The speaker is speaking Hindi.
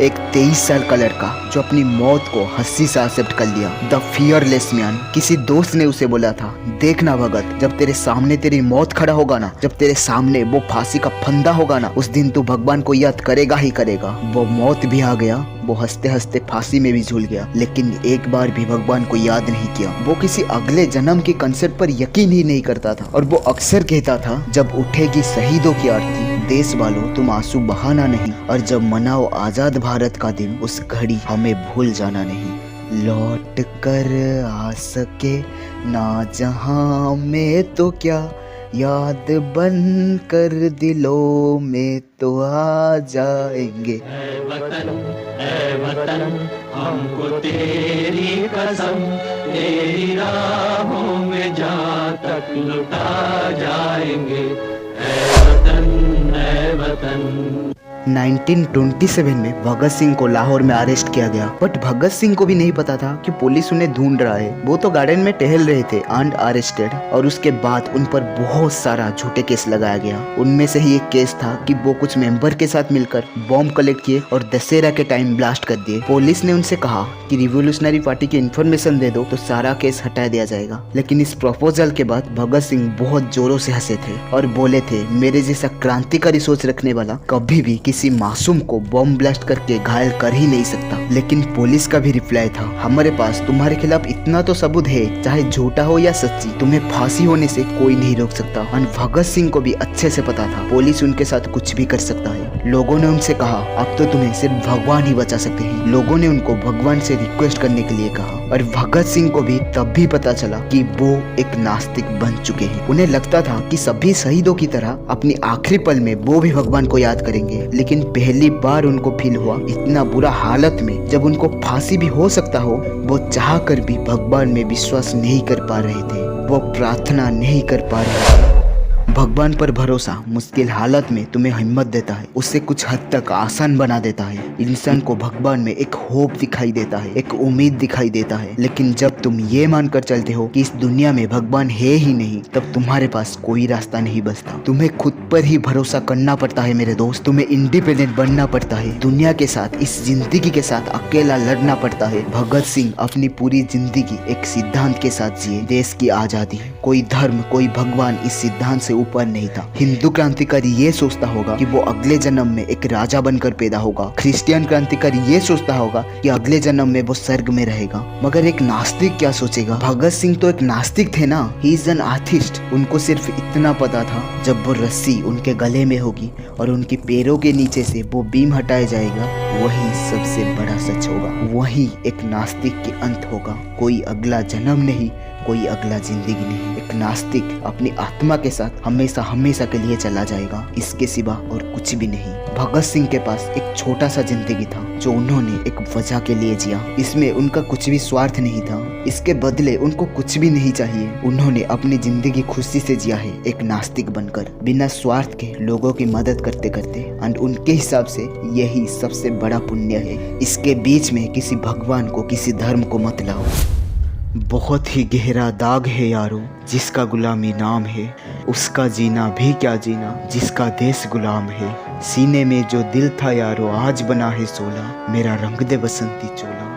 एक 23 साल का लड़का जो अपनी मौत को हंसी से एक्सेप्ट कर लिया। The fearless man. किसी दोस्त ने उसे बोला था, देखना भगत, जब तेरे सामने तेरी मौत खड़ा होगा ना, जब तेरे सामने वो फांसी का फंदा होगा ना, उस दिन तू भगवान को याद करेगा ही करेगा। वो मौत भी आ गया, वो हंसते हंसते फांसी में भी झूल गया, लेकिन एक बार भी भगवान को याद नहीं किया। वो किसी अगले जन्म के कंसेप्ट पर यकीन ही नहीं करता था और वो अक्सर कहता था, जब उठेगी शहीदों की आरती, देश वालों तुम आंसू बहाना नहीं, और जब मनाओ आजाद भारत का दिन, उस घड़ी हमें भूल जाना नहीं। लौट कर आ सके ना जहां में तो क्या, याद बन कर दिलों में तो आ जाएंगे। ऐ वतन हमको तेरी कसम, तेरी राहों में जहाँ तक लुटा जाएंगे। ऐ वतन, ऐ वतन। 1927 में भगत सिंह को लाहौर में अरेस्ट किया गया, बट भगत सिंह को भी नहीं पता था कि पुलिस उन्हें ढूंढ रहा है। वो तो गार्डन में टहल रहे थे अनअरेस्टेड, और उसके बाद उन पर बहुत सारा झूठे केस लगाया गया। उनमें से ही एक केस था कि वो कुछ मेंबर के साथ मिलकर बॉम्ब कलेक्ट किए और दशहरा के टाइम ब्लास्ट कर दिए। पुलिस ने उनसे कहा कि रिवोल्यूशनरी पार्टी की इन्फॉर्मेशन दे दो तो सारा केस हटा दिया जाएगा, लेकिन इस प्रपोजल के बाद भगत सिंह बहुत जोरों से हंसे थे और बोले थे, मेरे जैसा क्रांतिकारी सोच रखने वाला कभी भी किसी मासूम को बॉम्ब ब्लास्ट करके घायल कर ही नहीं सकता। लेकिन पुलिस का भी रिप्लाई था, हमारे पास तुम्हारे खिलाफ इतना तो सबूत है, चाहे झूठा हो या सच्ची, तुम्हें फांसी होने से कोई नहीं रोक सकता। और भगत सिंह को भी अच्छे से पता था पुलिस उनके साथ कुछ भी कर सकता है। लोगों ने उनसे कहा, अब तो तुम्हें सिर्फ भगवान ही बचा सकते हैं। लोगों ने उनको भगवान से रिक्वेस्ट करने के लिए कहा, और भगत सिंह को भी तब भी पता चला कि वो एक नास्तिक बन चुके हैं। उन्हें लगता था कि सभी शहीदों की तरह अपनी आखिरी पल में वो भी भगवान को याद करेंगे, लेकिन पहली बार उनको फील हुआ इतना बुरा हालत में जब उनको फांसी भी हो सकता हो, वो चाह कर भी भगवान में विश्वास नहीं कर पा रहे थे, वो प्रार्थना नहीं कर पा रहे थे। भगवान पर भरोसा मुश्किल हालत में तुम्हें हिम्मत देता है, उससे कुछ हद तक आसान बना देता है। इंसान को भगवान में एक होप दिखाई देता है, एक उम्मीद दिखाई देता है। लेकिन जब तुम ये मानकर चलते हो कि इस दुनिया में भगवान है ही नहीं, तब तुम्हारे पास कोई रास्ता नहीं बचता। तुम्हें खुद पर ही भरोसा करना पड़ता है मेरे दोस्त, तुम्हें इंडिपेंडेंट बनना पड़ता है। दुनिया के साथ, इस जिंदगी के साथ अकेला लड़ना पड़ता है। भगत सिंह अपनी पूरी जिंदगी एक सिद्धांत के साथ जिए, देश की आजादी। कोई धर्म, कोई भगवान इस सिद्धांत से ऊपर नहीं था। हिंदू क्रांतिकारी ये सोचता होगा कि वो अगले जन्म में एक राजा बनकर पैदा होगा। क्रिश्चियन क्रांतिकारी ये सोचता होगा कि अगले जन्म में वो स्वर्ग में रहेगा। मगर एक नास्तिक क्या सोचेगा? भगत सिंह तो एक नास्तिक थे ना, ही इज एन आर्टिस्ट। उनको सिर्फ इतना पता था, जब वो रस्सी उनके गले में होगी और उनके पैरों के नीचे से वो बीम हटाया जाएगा, वही सबसे बड़ा सच होगा, वही एक नास्तिक के अंत होगा। कोई अगला जन्म नहीं, कोई अगला जिंदगी नहीं। एक नास्तिक अपनी आत्मा के साथ हमेशा हमेशा के लिए चला जाएगा, इसके सिवा और कुछ भी नहीं। भगत सिंह के पास एक छोटा सा जिंदगी था जो उन्होंने एक वजह के लिए जिया। इसमें उनका कुछ भी स्वार्थ नहीं था, इसके बदले उनको कुछ भी नहीं चाहिए। उन्होंने अपनी जिंदगी खुशी से जिया है, एक नास्तिक बनकर, बिना स्वार्थ के लोगों की मदद करते करते। एंड उनके हिसाब से यही सबसे बड़ा पुण्य है। इसके बीच में किसी भगवान को, किसी धर्म को मत लाओ। बहुत ही गहरा दाग है यारो, जिसका गुलामी नाम है, उसका जीना भी क्या जीना, जिसका देश गुलाम है। सीने में जो दिल था यारो, आज बना है सोला, मेरा रंग दे बसंती चोला।